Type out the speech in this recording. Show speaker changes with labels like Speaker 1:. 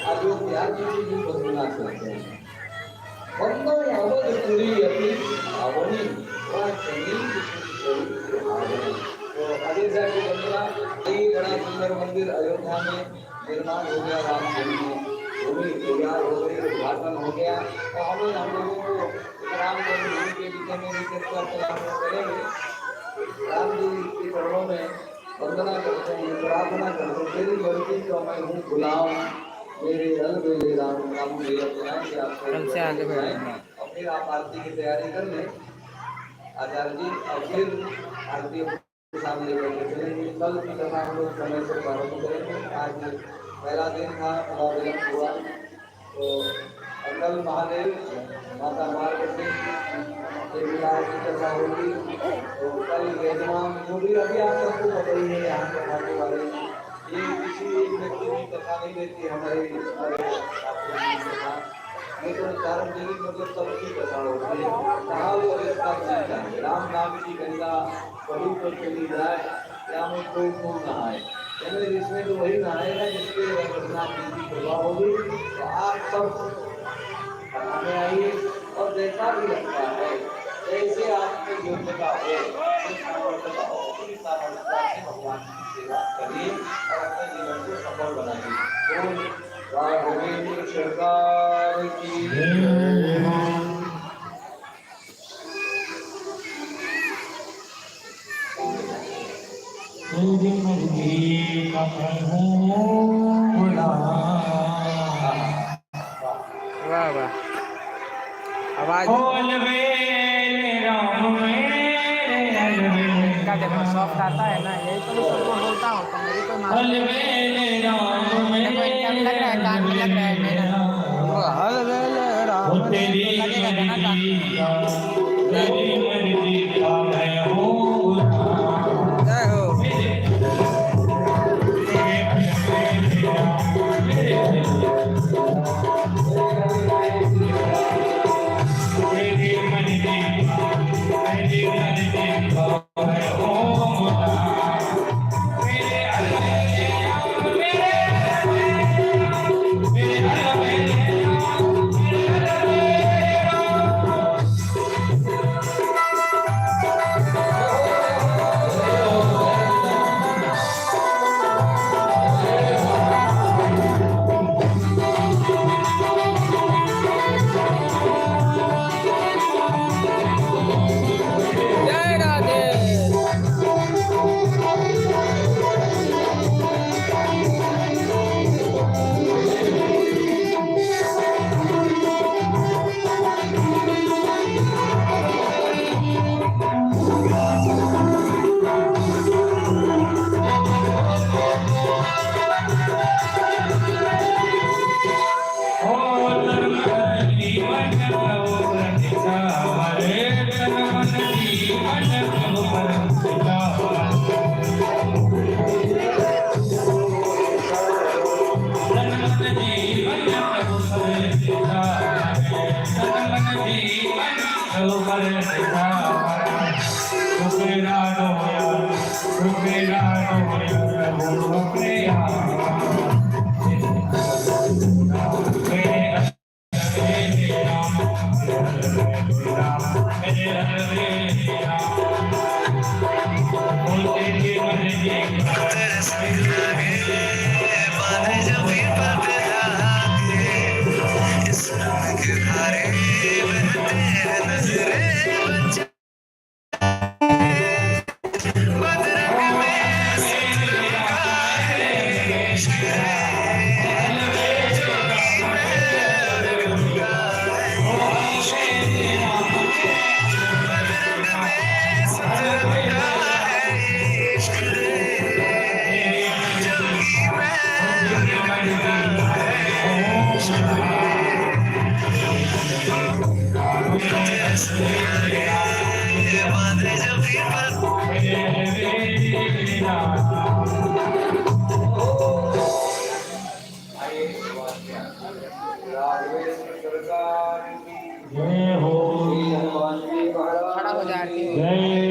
Speaker 1: अयोध्या की भी बदलना चाहते हैं। वंदो अवधपुरी अपनी आवनी वह चली आवनी। तो अयोध्या की वंदना, ये बड़ा सुंदर मंदिर अयोध्या में निर्माण हो गया। राम जन्म भूमि तैयार हो गई, उद्घाटन हो गया। तो हम लोगों को राम जन्मभूमि के विषय में भी चर्चा करेंगे। राम जी के चरणों में वंदना करते हैं, प्रार्थना करते हैं, तेरी गलती तो मैं हूँ गुलाम, मेरे रंग मेरे राम राम मेरे कि आपको
Speaker 2: कल से आगे बढ़ेंगे।
Speaker 1: और फिर आप आरती की तैयारी कर लें आचार्य जी, और फिर आरती के सामने लेकर चलेंगे। कल की कथा हम लोग समय से प्रारंभ करेंगे। आज पहला दिन था, थोड़ा विलंब हुआ। तो कल महादेव माता पार्वती के विवाह की कथा होगी। तो कल यजमान जो भी अभी आप सबको पता ही है यहाँ के खाने वाले, ये किसी एक व्यक्ति की कथा नहीं देती हमारे ये तो सार्वजनिक मतलब सबकी कथा होती है। कहा वो रिश्ता सीखा है, राम नाम की गंगा कभी तो चली जाए, या में कोई खून नहाए। इसमें तो वही नहाएगा जिसके रघुनाथ जी की कृपा होगी। तो आप सब हमें आइए, और जैसा भी लगता है, जैसे आपकी योग्यता हो, उस सामर्थ्यता से भगवान की सेवा करिए और अपने जीवन को सफल बनाइए। राघवेंद्र सरकार की
Speaker 2: वाह वाह, आवाज का देखो सॉफ्ट आता है ना, यही तो मैं सबको बोलता हूँ। तो मेरी कोई मालूम लग रहा है, कान में लग रहा है मेरा, वो लगेगा ना कान में। जय हो। खड़ा हो जा रही है।